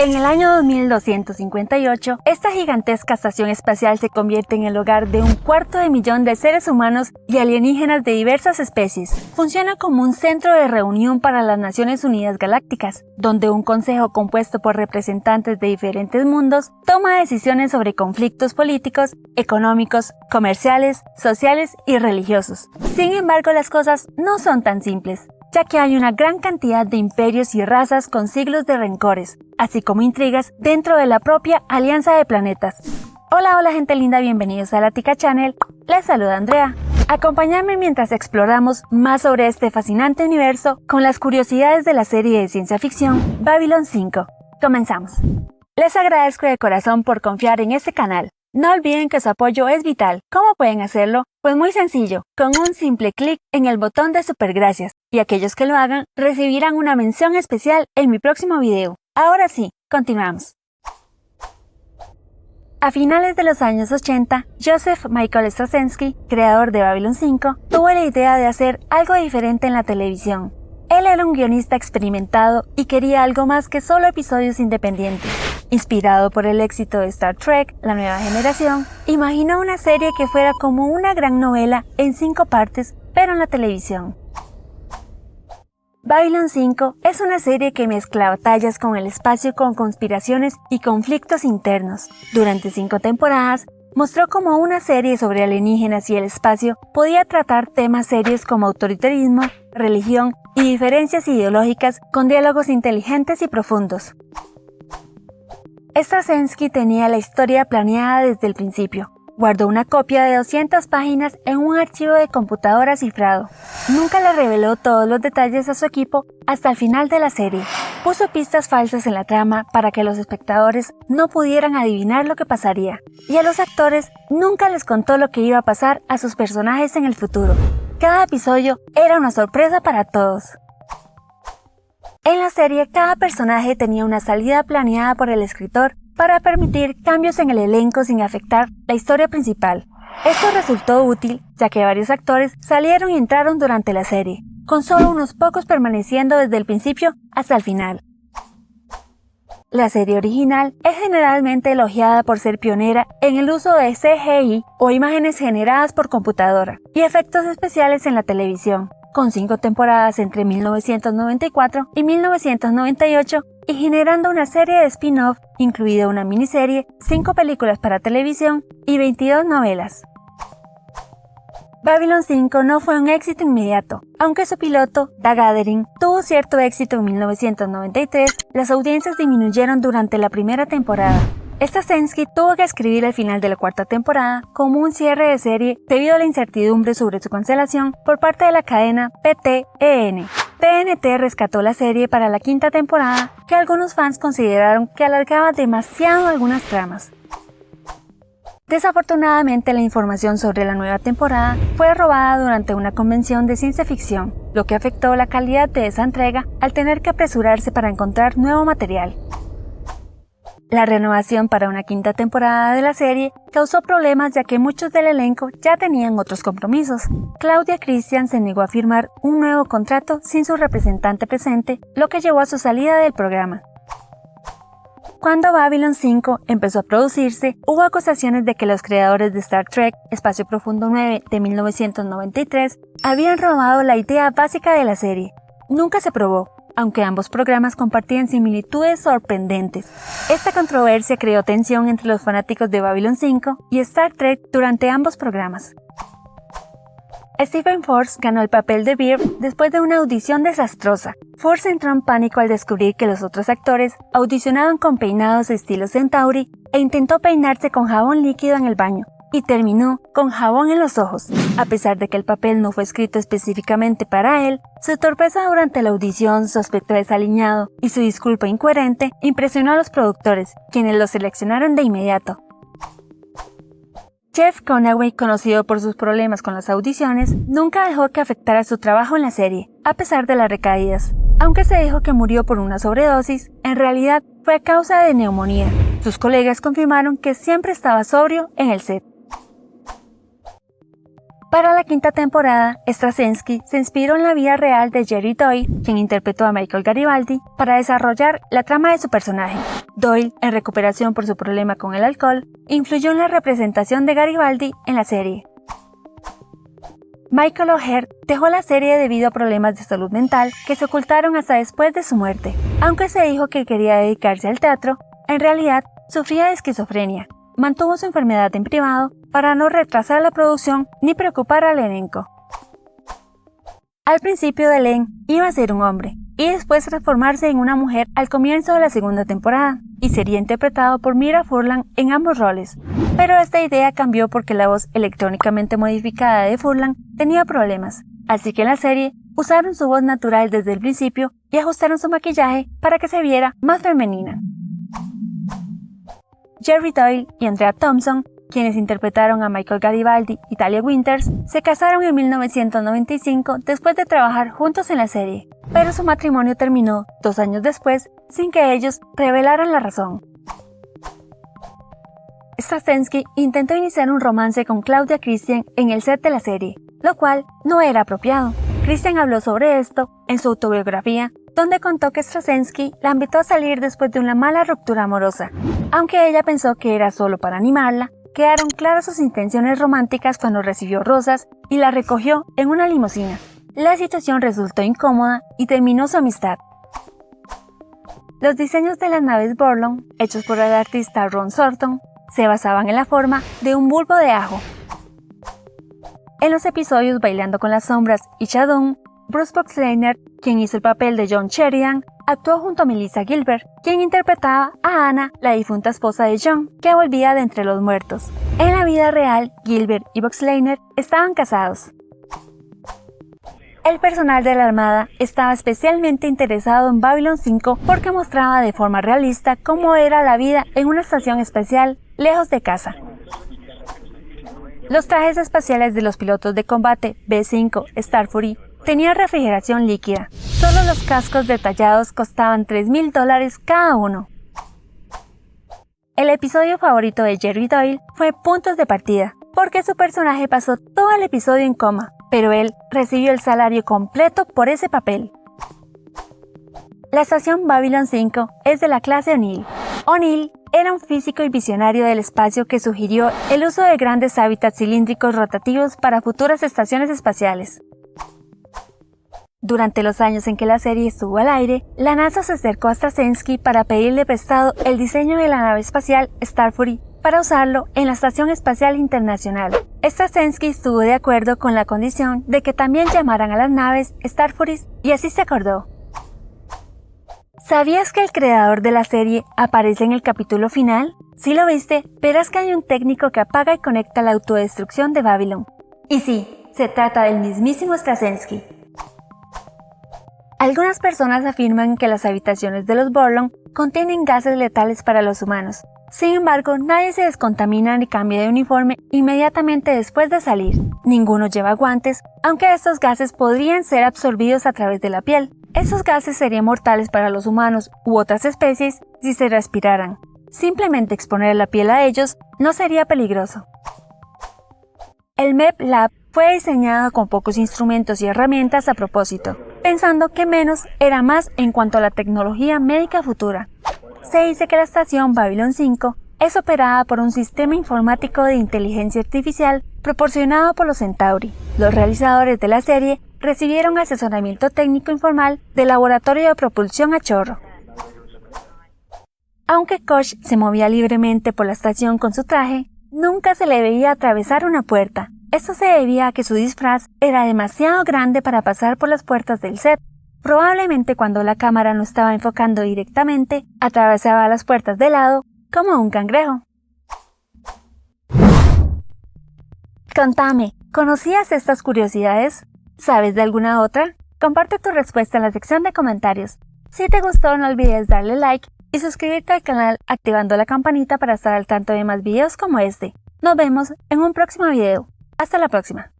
En el año 2258, esta gigantesca estación espacial se convierte en el hogar de 250.000 de seres humanos y alienígenas de diversas especies. Funciona como un centro de reunión para las Naciones Unidas Galácticas, donde un consejo compuesto por representantes de diferentes mundos toma decisiones sobre conflictos políticos, económicos, comerciales, sociales y religiosos. Sin embargo, las cosas no son tan simples, ya que hay una gran cantidad de imperios y razas con siglos de rencores, así como intrigas dentro de la propia Alianza de Planetas. Hola gente linda, bienvenidos a la Tica Channel, les saluda Andrea. Acompáñame mientras exploramos más sobre este fascinante universo con las curiosidades de la serie de ciencia ficción Babylon 5. Comenzamos. Les agradezco de corazón por confiar en este canal. No olviden que su apoyo es vital. ¿Cómo pueden hacerlo? Pues muy sencillo, con un simple clic en el botón de super gracias, y aquellos que lo hagan recibirán una mención especial en mi próximo video. Ahora sí, continuamos. A finales de los años 80, Joseph Michael Straczynski, creador de Babylon 5, tuvo la idea de hacer algo diferente en la televisión. Él era un guionista experimentado y quería algo más que solo episodios independientes. Inspirado por el éxito de Star Trek, La Nueva Generación, imaginó una serie que fuera como una gran novela en 5 partes, pero en la televisión. Babylon 5 es una serie que mezcla batallas con el espacio con conspiraciones y conflictos internos. Durante 5 temporadas, mostró cómo una serie sobre alienígenas y el espacio podía tratar temas serios como autoritarismo, religión y diferencias ideológicas con diálogos inteligentes y profundos. Straczynski tenía la historia planeada desde el principio. Guardó una copia de 200 páginas en un archivo de computadora cifrado. Nunca le reveló todos los detalles a su equipo hasta el final de la serie. Puso pistas falsas en la trama para que los espectadores no pudieran adivinar lo que pasaría. Y a los actores nunca les contó lo que iba a pasar a sus personajes en el futuro. Cada episodio era una sorpresa para todos. En la serie, cada personaje tenía una salida planeada por el escritor para permitir cambios en el elenco sin afectar la historia principal. Esto resultó útil, ya que varios actores salieron y entraron durante la serie, con solo unos pocos permaneciendo desde el principio hasta el final. La serie original es generalmente elogiada por ser pionera en el uso de CGI o imágenes generadas por computadora y efectos especiales en la televisión, con 5 temporadas entre 1994 y 1998 y generando una serie de spin-off, incluida una miniserie, 5 películas para televisión y 22 novelas. Babylon 5 no fue un éxito inmediato. Aunque su piloto, The Gathering, tuvo cierto éxito en 1993, las audiencias disminuyeron durante la primera temporada. Straczynski tuvo que escribir el final de la 4ª temporada como un cierre de serie debido a la incertidumbre sobre su cancelación por parte de la cadena PTEN. TNT rescató la serie para la 5ª temporada, que algunos fans consideraron que alargaba demasiado algunas tramas. Desafortunadamente, la información sobre la nueva temporada fue robada durante una convención de ciencia ficción, lo que afectó la calidad de esa entrega al tener que apresurarse para encontrar nuevo material. La renovación para una 5ª temporada de la serie causó problemas ya que muchos del elenco ya tenían otros compromisos. Claudia Christian se negó a firmar un nuevo contrato sin su representante presente, lo que llevó a su salida del programa. Cuando Babylon 5 empezó a producirse, hubo acusaciones de que los creadores de Star Trek Espacio Profundo 9 de 1993 habían robado la idea básica de la serie. Nunca se probó, aunque ambos programas compartían similitudes sorprendentes. Esta controversia creó tensión entre los fanáticos de Babylon 5 y Star Trek durante ambos programas. Stephen Force ganó el papel de Beer después de una audición desastrosa. Force entró en pánico al descubrir que los otros actores audicionaban con peinados estilo Centauri e intentó peinarse con jabón líquido en el baño, y terminó con jabón en los ojos. A pesar de que el papel no fue escrito específicamente para él, su torpeza durante la audición, su aspecto desaliñado y su disculpa incoherente impresionó a los productores, quienes lo seleccionaron de inmediato. Jeff Conaway, conocido por sus problemas con las audiciones, nunca dejó que afectara su trabajo en la serie, a pesar de las recaídas. Aunque se dijo que murió por una sobredosis, en realidad fue a causa de neumonía. Sus colegas confirmaron que siempre estaba sobrio en el set. Para la quinta temporada, Straczynski se inspiró en la vida real de Jerry Doyle, quien interpretó a Michael Garibaldi, para desarrollar la trama de su personaje. Doyle, en recuperación por su problema con el alcohol, influyó en la representación de Garibaldi en la serie. Michael O'Hare dejó la serie debido a problemas de salud mental que se ocultaron hasta después de su muerte. Aunque se dijo que quería dedicarse al teatro, en realidad sufría de esquizofrenia. Mantuvo su enfermedad en privado para no retrasar la producción ni preocupar al elenco. Al principio de Len iba a ser un hombre y después transformarse en una mujer al comienzo de la segunda temporada, y sería interpretado por Mira Furlan en ambos roles. Pero esta idea cambió porque la voz electrónicamente modificada de Furlan tenía problemas, así que en la serie usaron su voz natural desde el principio y ajustaron su maquillaje para que se viera más femenina. Jerry Doyle y Andrea Thompson, quienes interpretaron a Michael Garibaldi y Talia Winters, se casaron en 1995 después de trabajar juntos en la serie, pero su matrimonio terminó 2 años después sin que ellos revelaran la razón. Straczynski intentó iniciar un romance con Claudia Christian en el set de la serie, lo cual no era apropiado. Christian habló sobre esto en su autobiografía, donde contó que Straczynski la invitó a salir después de una mala ruptura amorosa. Aunque ella pensó que era solo para animarla, quedaron claras sus intenciones románticas cuando recibió rosas y la recogió en una limusina. La situación resultó incómoda y terminó su amistad. Los diseños de las naves Vorlon, hechos por el artista Ron Thornton, se basaban en la forma de un bulbo de ajo. En los episodios Bailando con las sombras y Shadow, Bruce Boxleitner, quien hizo el papel de John Sheridan, actuó junto a Melissa Gilbert, quien interpretaba a Anna, la difunta esposa de John, que volvía de entre los muertos. En la vida real, Gilbert y Boxleitner estaban casados. El personal de la Armada estaba especialmente interesado en Babylon 5 porque mostraba de forma realista cómo era la vida en una estación espacial lejos de casa. Los trajes espaciales de los pilotos de combate B-5 Star Fury tenían refrigeración líquida. Solo los cascos detallados costaban $3,000 cada uno. El episodio favorito de Jerry Doyle fue Puntos de Partida, porque su personaje pasó todo el episodio en coma, pero él recibió el salario completo por ese papel. La estación Babylon 5 es de la clase O'Neill. O'Neill era un físico y visionario del espacio que sugirió el uso de grandes hábitats cilíndricos rotativos para futuras estaciones espaciales. Durante los años en que la serie estuvo al aire, la NASA se acercó a Straczynski para pedirle prestado el diseño de la nave espacial Star Fury para usarlo en la Estación Espacial Internacional. Straczynski estuvo de acuerdo con la condición de que también llamaran a las naves Star Furies, y así se acordó. ¿Sabías que el creador de la serie aparece en el capítulo final? Si lo viste, verás que hay un técnico que apaga y conecta la autodestrucción de Babylon. Y sí, se trata del mismísimo Straczynski. Algunas personas afirman que las habitaciones de los Vorlon contienen gases letales para los humanos. Sin embargo, nadie se descontamina ni cambia de uniforme inmediatamente después de salir. Ninguno lleva guantes, aunque estos gases podrían ser absorbidos a través de la piel. Esos gases serían mortales para los humanos u otras especies si se respiraran. Simplemente exponer la piel a ellos no sería peligroso. El MEP Lab fue diseñado con pocos instrumentos y herramientas a propósito, pensando que menos era más en cuanto a la tecnología médica futura. Se dice que la estación Babylon 5 es operada por un sistema informático de inteligencia artificial proporcionado por los Centauri. Los realizadores de la serie recibieron asesoramiento técnico informal del laboratorio de propulsión a chorro. Aunque Koch se movía libremente por la estación con su traje, nunca se le veía atravesar una puerta. Esto se debía a que su disfraz era demasiado grande para pasar por las puertas del set. Probablemente cuando la cámara no estaba enfocando directamente, atravesaba las puertas de lado como un cangrejo. Contame, ¿conocías estas curiosidades? ¿Sabes de alguna otra? Comparte tu respuesta en la sección de comentarios. Si te gustó, no olvides darle like y suscribirte al canal activando la campanita para estar al tanto de más videos como este. Nos vemos en un próximo video. Hasta la próxima.